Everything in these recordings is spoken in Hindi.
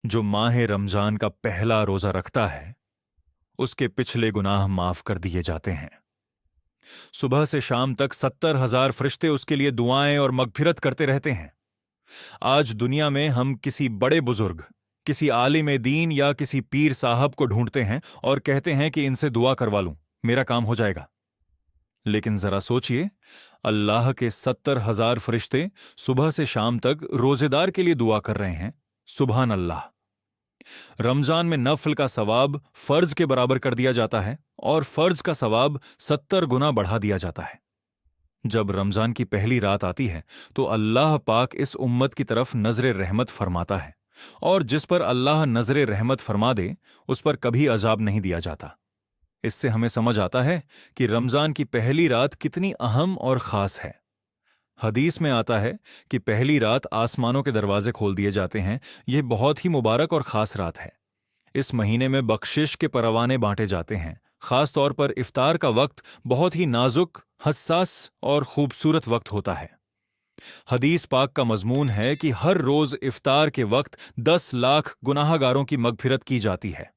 जो माह रमजान का पहला रोजा रखता है, उसके पिछले गुनाह माफ कर दिए जाते हैं। सुबह से शाम तक 70,000 फरिश्ते उसके लिए दुआएं और मगफिरत करते रहते हैं। आज दुनिया में हम किसी बड़े बुजुर्ग, किसी आलिम दीन या किसी पीर साहब को ढूंढते हैं और कहते हैं कि इनसे दुआ करवा लूं, मेरा काम हो जाएगा। लेकिन जरा सोचिए, अल्लाह के 70,000 फरिश्ते सुबह से शाम तक रोजेदार के लिए दुआ कर रहे हैं। सुभान अल्लाह। रमजान में नफल का सवाब फर्ज के बराबर कर दिया जाता है और फर्ज का सवाब 70 गुना बढ़ा दिया जाता है। जब रमजान की पहली रात आती है तो अल्लाह पाक इस उम्मत की तरफ नजर रहमत फरमाता है, और जिस पर अल्लाह नजर रहमत फरमा दे उस पर कभी अजाब नहीं दिया जाता। इससे हमें समझ आता है कि रमजान की पहली रात कितनी अहम और खास है। हदीस में आता है कि पहली रात आसमानों के दरवाजे खोल दिए जाते हैं। यह बहुत ही मुबारक और खास रात है। इस महीने में बख्शिश के परवाने बांटे जाते हैं। खास तौर पर इफ्तार का वक्त बहुत ही नाजुक, हसास और खूबसूरत वक्त होता है। हदीस पाक का मजमून है कि हर रोज इफ्तार के वक्त 10 लाख गुनाहगारों की मगफिरत की जाती है।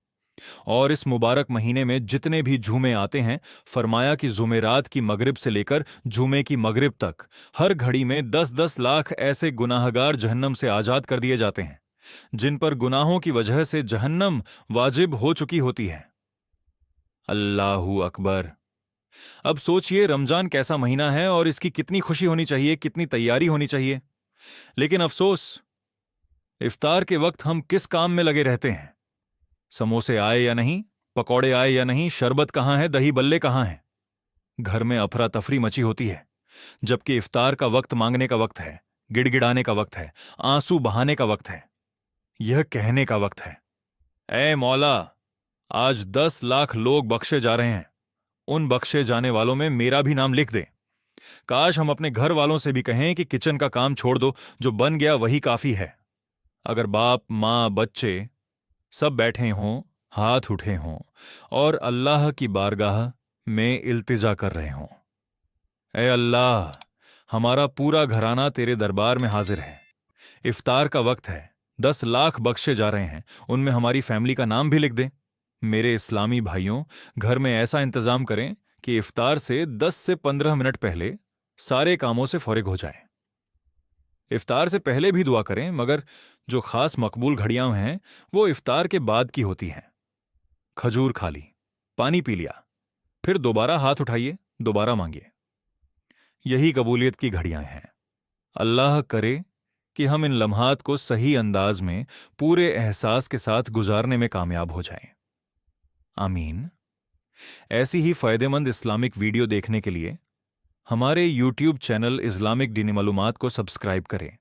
और इस मुबारक महीने में जितने भी जुमे आते हैं, फरमाया कि जुमेरात की मगरिब से लेकर जुमे की मगरिब तक हर घड़ी में 10-10 लाख ऐसे गुनाहगार जहन्नम से आजाद कर दिए जाते हैं जिन पर गुनाहों की वजह से जहन्नम वाजिब हो चुकी होती है। अल्लाहू अकबर। अब सोचिए, रमजान कैसा महीना है और इसकी कितनी खुशी होनी चाहिए, कितनी तैयारी होनी चाहिए। लेकिन अफसोस, इफ्तार के वक्त हम किस काम में लगे रहते हैं? समोसे आए या नहीं, पकौड़े आए या नहीं, शरबत कहाँ है, दही बल्ले कहाँ हैं। घर में अफरा तफरी मची होती है, जबकि इफ्तार का वक्त मांगने का वक्त है, गिड़गिड़ाने का वक्त है, आंसू बहाने का वक्त है। यह कहने का वक्त है, ऐ मौला, आज 10 लाख लोग बख्शे जा रहे हैं, उन बख्शे जाने वालों में मेरा भी नाम लिख दे। काश हम अपने घर वालों से भी कहें कि किचन का काम छोड़ दो, जो बन गया वही काफी है। अगर बाप, मां, बच्चे सब बैठे हों, हाथ उठे हों और अल्लाह की बारगाह में इल्तिजा कर रहे हों, ए अल्लाह, हमारा पूरा घराना तेरे दरबार में हाजिर है। इफ्तार का वक्त है, 10 लाख बख्शे जा रहे हैं, उनमें हमारी फैमिली का नाम भी लिख दे। मेरे इस्लामी भाइयों, घर में ऐसा इंतजाम करें कि इफ्तार से 10 से 15 मिनट पहले सारे कामों से फौरिग हो जाएं। इफ्तार से पहले भी दुआ करें, मगर जो खास मकबूल घड़ियां हैं वो इफ्तार के बाद की होती हैं। खजूर खा ली, पानी पी लिया, फिर दोबारा हाथ उठाइए, दोबारा मांगिए। यही कबूलियत की घड़ियां हैं। अल्लाह करे कि हम इन लम्हात को सही अंदाज में पूरे एहसास के साथ गुजारने में कामयाब हो जाएं। आमीन। ऐसी ही फायदेमंद इस्लामिक वीडियो देखने के लिए हमारे YouTube चैनल इस्लामिक दीनी मालूमात को सब्सक्राइब करें।